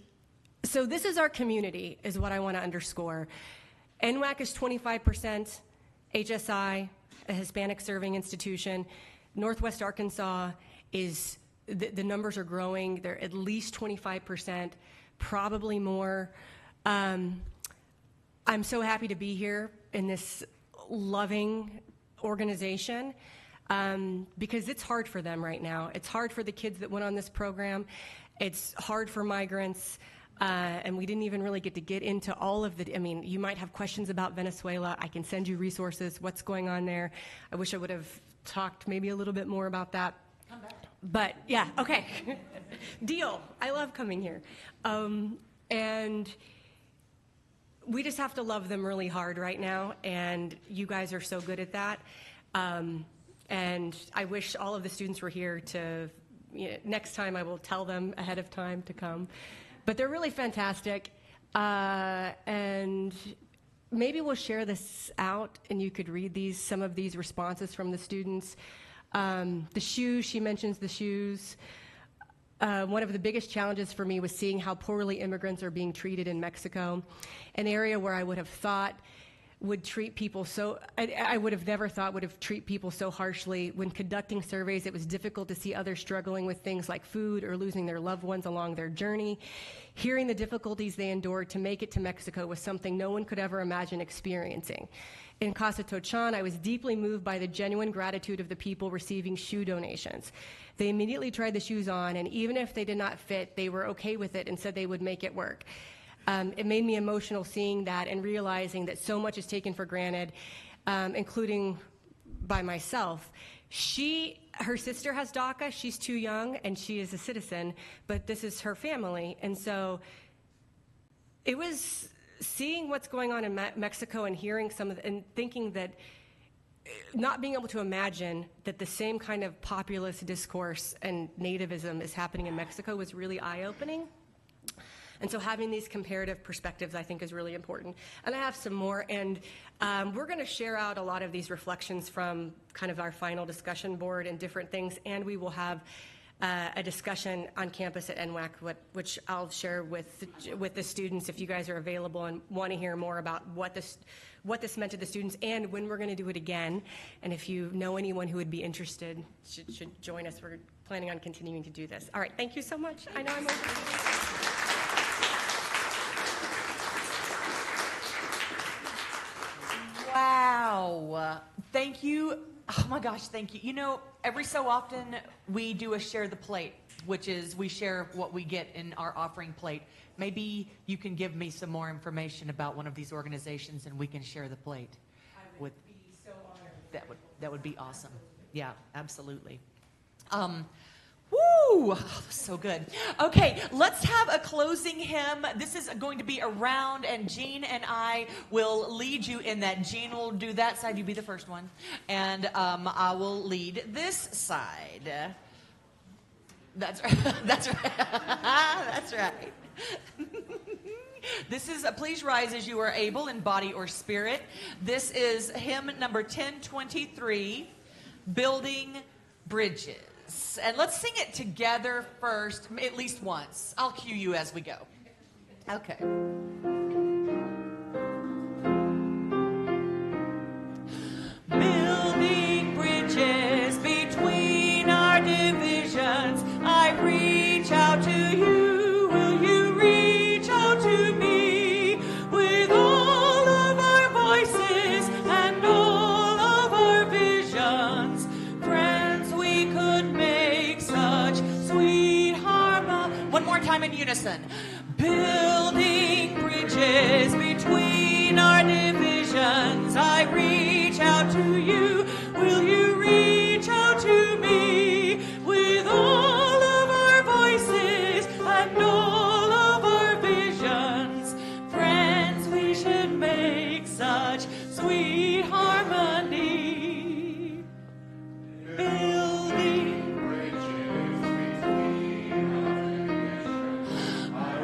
so this is our community, is what I want to underscore. NWAC is 25%, HSI, a Hispanic serving institution. Northwest Arkansas is, the numbers are growing. They're at least 25%, probably more. I'm so happy to be here in this loving organization because it's hard for them right now. It's hard for the kids that went on this program. It's hard for migrants. And we didn't even really get into all of the, you might have questions about Venezuela. I can send you resources, what's going on there. I wish I would have talked maybe a little bit more about that. Come back. But yeah, okay. Deal. I love coming here. And we just have to love them really hard right now, and you guys are so good at that. And I wish all of the students were here to, next time I will tell them ahead of time to come. But they're really fantastic, and maybe we'll share this out and you could read some of these responses from the students. The shoes, she mentions the shoes. One of the biggest challenges for me was seeing how poorly immigrants are being treated in Mexico, an area where I would have thought would treat people I would have never thought would have treat people so harshly. When conducting surveys, it was difficult to see others struggling with things like food or losing their loved ones along their journey. Hearing the difficulties they endured to make it to Mexico was something no one could ever imagine experiencing. In Casa Tochan, I was deeply moved by the genuine gratitude of the people receiving shoe donations. They immediately tried the shoes on, and even if they did not fit, they were okay with it and said they would make it work. It made me emotional seeing that and realizing that so much is taken for granted, including by myself. Her sister has DACA. She's too young, and she is a citizen, but this is her family. And so it was seeing what's going on in Mexico and hearing and thinking that, not being able to imagine that the same kind of populist discourse and nativism is happening in Mexico was really eye-opening. And so having these comparative perspectives, I think, is really important. And I have some more, and we're going to share out a lot of these reflections from kind of our final discussion board and different things, and we will have a discussion on campus at NWAC, which I'll share with the students if you guys are available and want to hear more about what this meant to the students and when we're going to do it again. And if you know anyone who would be interested, should join us. We're planning on continuing to do this. All right, thank you so much. I know I'm over. Wow. Thank you. Oh my gosh, thank you. You know, every so often we do a share the plate, which is we share what we get in our offering plate. Maybe you can give me some more information about one of these organizations and we can share the plate. I would be so honored. That would be awesome. Yeah, absolutely. Woo! Oh, so good. Okay, let's have a closing hymn. This is going to be a round, and Jean and I will lead you in that. Jean will do that side. You be the first one. And I will lead this side. That's right. That's right. That's right. This is Please Rise As You Are Able in Body or Spirit. This is hymn number 1023, Building Bridges. And let's sing it together first, at least once. I'll cue you as we go. Okay. Building bridges between our divisions, I reach out to you. Will you reach out to me with all of our voices and all of our visions? Friends, we could make such sweet harmony. One more time in unison. Building bridges between our divisions, I reach out to you. Will you reach out to me with all of our voices and all of our visions? Friends, we should make such sweet harmony.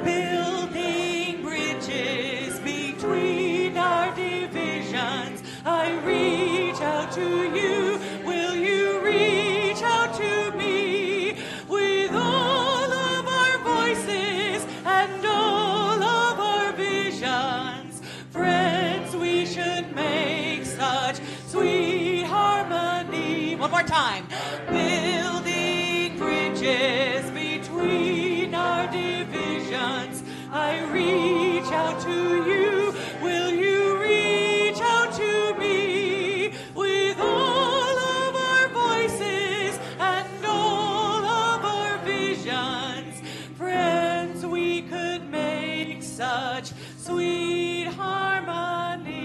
Building bridges between our divisions, I reach out to you. Will you reach out to me with all of our voices and all of our visions? Friends, we should make such sweet harmony. One more time. Building bridges between our divisions, I reach out to you. Will you reach out to me with all of our voices and all of our visions? Friends, we could make such sweet harmony.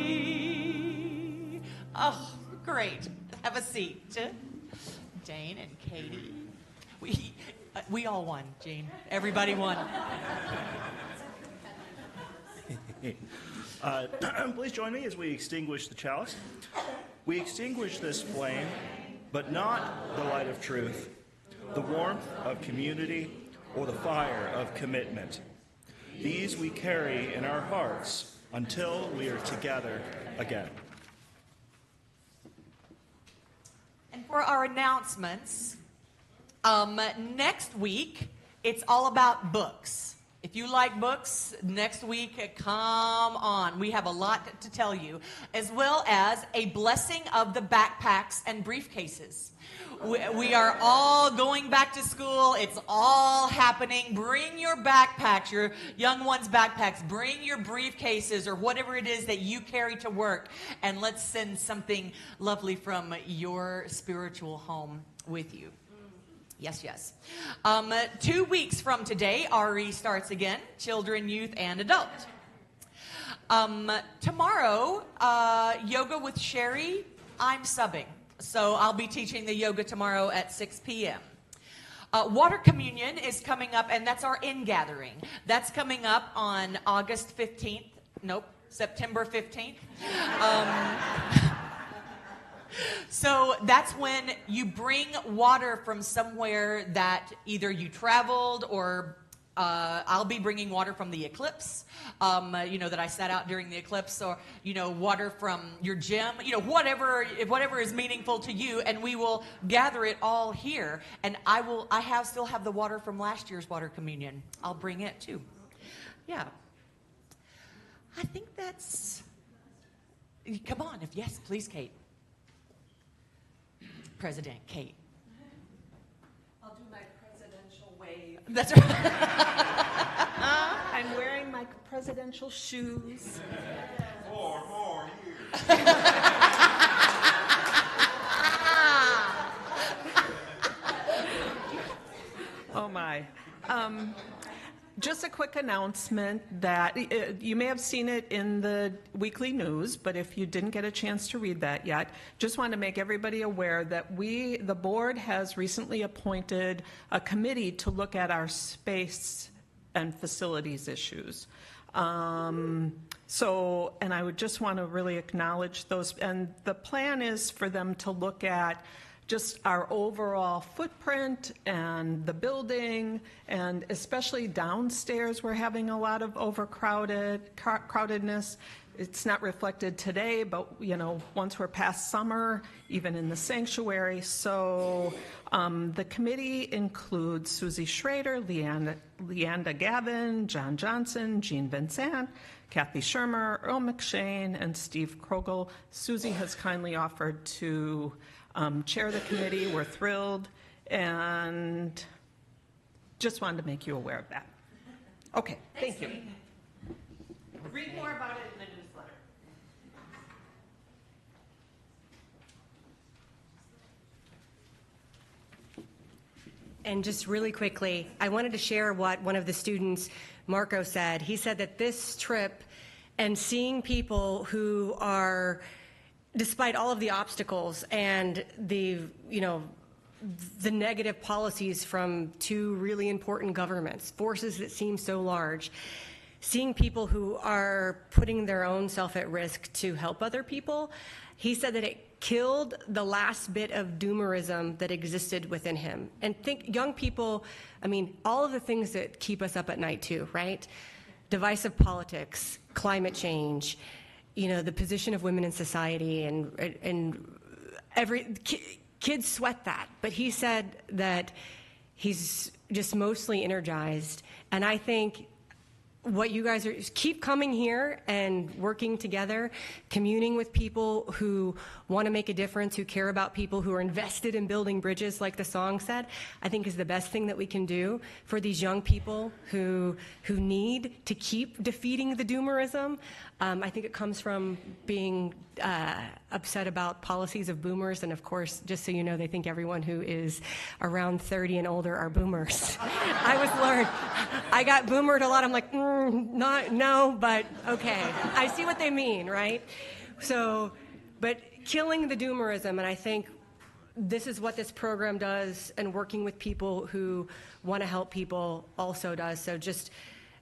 Oh, great. Have a seat. Jane and Katie. We all won, Jane. Everybody won. Please join me as we extinguish the chalice. We extinguish this flame, but not the light of truth, the warmth of community, or the fire of commitment. These we carry in our hearts until we are together again. And for our announcements, next week, it's all about books. If you like books, next week, come on. We have a lot to tell you, as well as a blessing of the backpacks and briefcases. We are all going back to school. It's all happening. Bring your backpacks, your young ones' backpacks. Bring your briefcases or whatever it is that you carry to work. And let's send something lovely from your spiritual home with you. Yes, yes. 2 weeks from today, RE starts again, children, youth, and adult. Tomorrow, yoga with Sherry, I'm subbing. So I'll be teaching the yoga tomorrow at 6 p.m. Water communion is coming up, and that's our in-gathering. That's coming up on August 15th. Nope, September 15th. So that's when you bring water from somewhere that either you traveled or I'll be bringing water from the eclipse, that I sat out during the eclipse, or, water from your gym, whatever is meaningful to you, and we will gather it all here. And I still have the water from last year's water communion. I'll bring it too. Yeah. I think that's, come on, yes, please, Kate. President Kate. I'll do my presidential wave. That's right. I'm wearing my presidential shoes. More years. Oh my. Just a quick announcement that you may have seen it in the weekly news, but if you didn't get a chance to read that yet, just want to make everybody aware that the board has recently appointed a committee to look at our space and facilities issues. And I would just want to really acknowledge those. And the plan is for them to look at just our overall footprint and the building, and especially downstairs, we're having a lot of crowdedness. It's not reflected today, but once we're past summer, even in the sanctuary. So the committee includes Susie Schrader, Leanda Gavin, John Johnson, Jean Vincent, Kathy Shermer, Earl McShane, and Steve Krogel. Susie has kindly offered to chair the committee. We're thrilled, and just wanted to make you aware of that. Okay, thank you. Read more about it in the newsletter. And just really quickly, I wanted to share what one of the students, Marco, said. He said that this trip and seeing people who are, despite all of the obstacles and the negative policies from two really important governments, forces that seem so large, seeing people who are putting their own self at risk to help other people, he said that it killed the last bit of doomerism that existed within him. And think, young people, all of the things that keep us up at night too, right? Divisive politics, climate change, the position of women in society, and kids sweat that. But he said that he's just mostly energized. And I think what you guys are, keep coming here and working together, communing with people who want to make a difference, who care about people, who are invested in building bridges, like the song said, I think is the best thing that we can do for these young people who need to keep defeating the doomerism. I think it comes from being upset about policies of boomers, and of course, just so you know, they think everyone who is around 30 and older are boomers. I got boomered a lot. I'm like, no, but okay. I see what they mean, right? So, but killing the doomerism, and I think this is what this program does, and working with people who want to help people also does. So just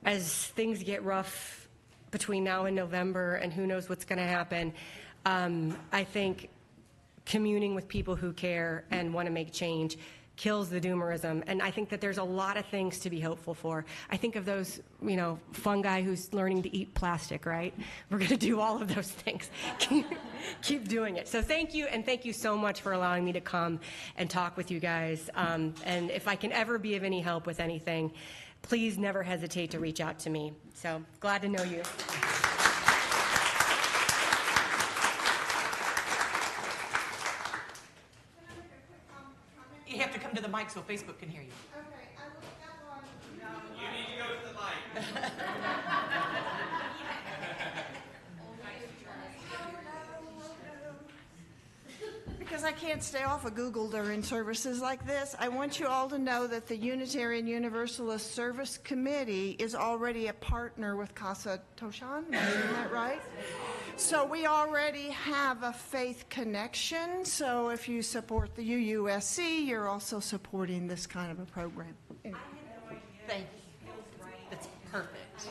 as things get rough between now and November, and who knows what's going to happen. I think communing with people who care and want to make change kills the doomerism, and I think that there's a lot of things to be hopeful for. I think of those, fungi who's learning to eat plastic, right? We're going to do all of those things. Keep doing it. So thank you, and thank you so much for allowing me to come and talk with you guys. And if I can ever be of any help with anything, please never hesitate to reach out to me. So glad to know you. You have to come to the mic so Facebook can hear you. Okay, I will that one. You need to go to the mic. Because I can't stay off of Google during services like this, I want you all to know that the Unitarian Universalist Service Committee is already a partner with Casa Toshan. Isn't that right? So we already have a faith connection. So if you support the UUSC, you're also supporting this kind of a program. Anyway. Thank you. That's perfect.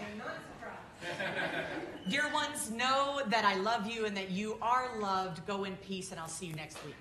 Dear ones, know that I love you and that you are loved. Go in peace, and I'll see you next week.